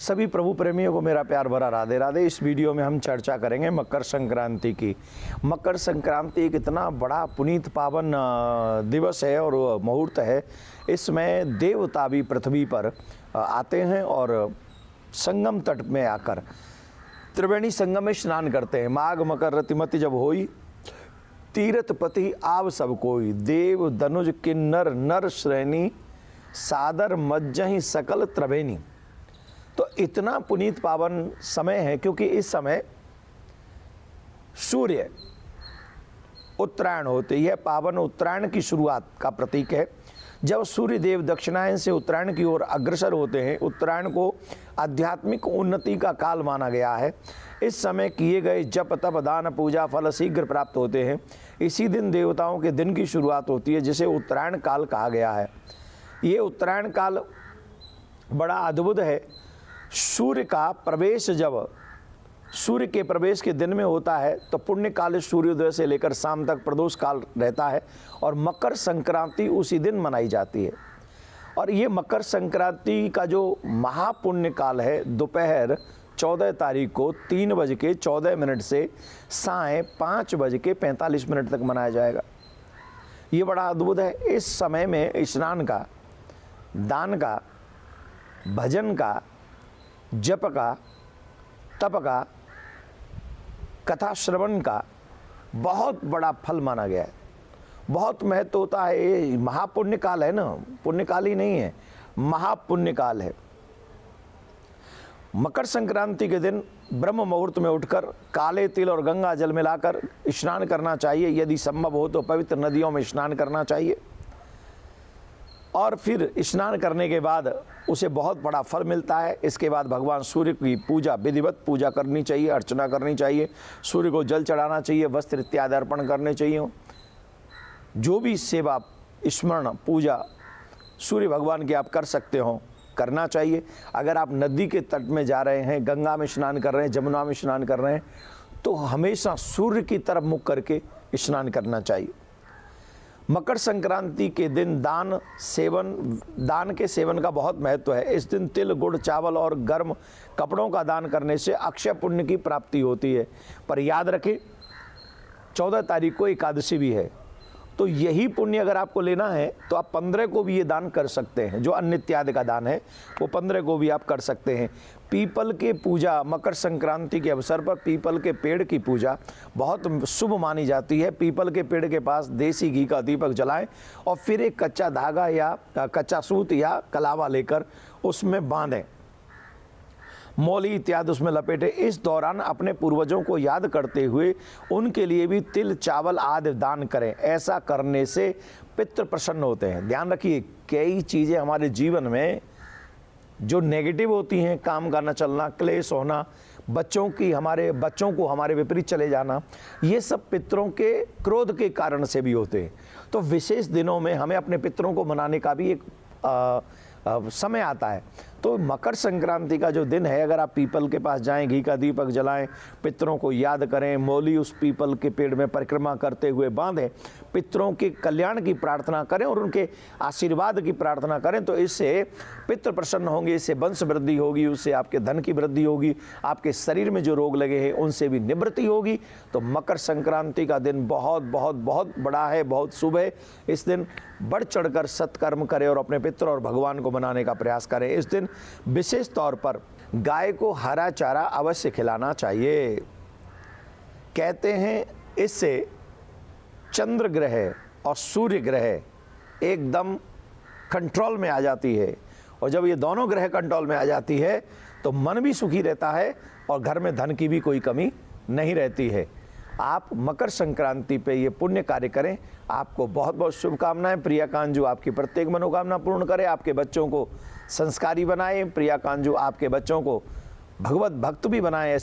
सभी प्रभु प्रेमियों को मेरा प्यार भरा राधे राधे। इस वीडियो में हम चर्चा करेंगे मकर संक्रांति की। मकर संक्रांति एक इतना बड़ा पुनीत पावन दिवस है और मुहूर्त है। इसमें देवता भी पृथ्वी पर आते हैं और संगम तट में आकर त्रिवेणी संगम में स्नान करते हैं। माघ मकर रतिमति जब होई, तीर्थपति आव सब कोई, देव धनुज किन्नर नर श्रेणी, सादर मज्जहि सकल त्रिवेणी। तो इतना पुनीत पावन समय है क्योंकि इस समय सूर्य उत्तरायण होते, यह पावन उत्तरायण की शुरुआत का प्रतीक है। जब सूर्य देव दक्षिणायन से उत्तरायण की ओर अग्रसर होते हैं, उत्तरायण को आध्यात्मिक उन्नति का काल माना गया है। इस समय किए गए जप तप दान पूजा फल शीघ्र प्राप्त होते हैं। इसी दिन देवताओं के दिन की शुरुआत होती है, जिसे उत्तरायण काल कहा गया है। ये उत्तरायण काल बड़ा अद्भुत है। सूर्य का प्रवेश जब सूर्य के प्रवेश के दिन में होता है तो पुण्य काल सूर्योदय से लेकर शाम तक प्रदोष काल रहता है और मकर संक्रांति उसी दिन मनाई जाती है। और ये मकर संक्रांति का जो महापुण्य काल है, दोपहर 14 तारीख को 3:14 से साय 5:45 तक मनाया जाएगा। ये बड़ा अद्भुत है। इस समय में स्नान का, दान का, भजन का, जप का, तप का, कथा श्रवण का बहुत बड़ा फल माना गया है। बहुत महत्व होता है। ये महापुण्य काल है ना, पुण्य काल ही नहीं है, महापुण्य काल है। मकर संक्रांति के दिन ब्रह्म मुहूर्त में उठकर काले तिल और गंगा जल मिलाकर स्नान करना चाहिए। यदि संभव हो तो पवित्र नदियों में स्नान करना चाहिए और फिर स्नान करने के बाद उसे बहुत बड़ा फल मिलता है। इसके बाद भगवान सूर्य की पूजा, विधिवत पूजा करनी चाहिए, अर्चना करनी चाहिए, सूर्य को जल चढ़ाना चाहिए, वस्त्र इत्यादि अर्पण करने चाहिए। जो भी सेवा, स्मरण, पूजा सूर्य भगवान की आप कर सकते हो, करना चाहिए। अगर आप नदी के तट में जा रहे हैं, गंगा में स्नान कर रहे हैं, जमुना में स्नान कर रहे हैं, तो हमेशा सूर्य की तरफ मुख करके स्नान करना चाहिए। मकर संक्रांति के दिन दान के सेवन का बहुत महत्व है। इस दिन तिल, गुड़, चावल और गर्म कपड़ों का दान करने से अक्षय पुण्य की प्राप्ति होती है। पर याद रखें 14 तारीख को एकादशी भी है, तो यही पुण्य अगर आपको लेना है तो आप 15 को भी ये दान कर सकते हैं। जो अन्न इत्यादि का दान है वो 15 को भी आप कर सकते हैं। पीपल के पूजा, मकर संक्रांति के अवसर पर पीपल के पेड़ की पूजा बहुत शुभ मानी जाती है। पीपल के पेड़ के पास देसी घी का दीपक जलाएं और फिर एक कच्चा धागा या कच्चा सूत या कलावा लेकर उसमें बांधें, मौली इत्यादि उसमें लपेटे। इस दौरान अपने पूर्वजों को याद करते हुए उनके लिए भी तिल, चावल आदि दान करें। ऐसा करने से पितृ प्रसन्न होते हैं। ध्यान रखिए, कई चीज़ें हमारे जीवन में जो नेगेटिव होती हैं, काम का न चलना, क्लेश होना, बच्चों को हमारे विपरीत चले जाना, ये सब पितरों के क्रोध के कारण से भी होते हैं। तो विशेष दिनों में हमें अपने पितरों को मनाने का भी एक समय आता है। तो मकर संक्रांति का जो दिन है, अगर आप पीपल के पास जाएं, घी का दीपक जलाएं, पितरों को याद करें, मौली उस पीपल के पेड़ में परिक्रमा करते हुए बांधें, पितरों के कल्याण की प्रार्थना करें और उनके आशीर्वाद की प्रार्थना करें, तो इससे पितृ प्रसन्न होंगे, इससे वंश वृद्धि होगी, उससे आपके धन की वृद्धि होगी, आपके शरीर में जो रोग लगे हैं उनसे भी निवृत्ति होगी। तो मकर संक्रांति का दिन बहुत बहुत बहुत बड़ा है, बहुत शुभ है। इस दिन बढ़ चढ़कर सत्कर्म करें और अपने पितृ और भगवान को मनाने का प्रयास करें। इस दिन विशेष तौर पर गाय को हरा चारा अवश्य खिलाना चाहिए। कहते हैं इससे चंद्र ग्रह और सूर्य ग्रह एकदम कंट्रोल में आ जाती है, और जब ये दोनों ग्रह कंट्रोल में आ जाती है तो मन भी सुखी रहता है और घर में धन की भी कोई कमी नहीं रहती है। आप मकर संक्रांति पे ये पुण्य कार्य करें। आपको बहुत बहुत शुभकामनाएं। प्रिया कांजू आपकी प्रत्येक मनोकामना पूर्ण करे, आपके बच्चों को संस्कारी बनाए। प्रिया कांजू आपके बच्चों को भगवत भक्त भी बनाए। ऐसी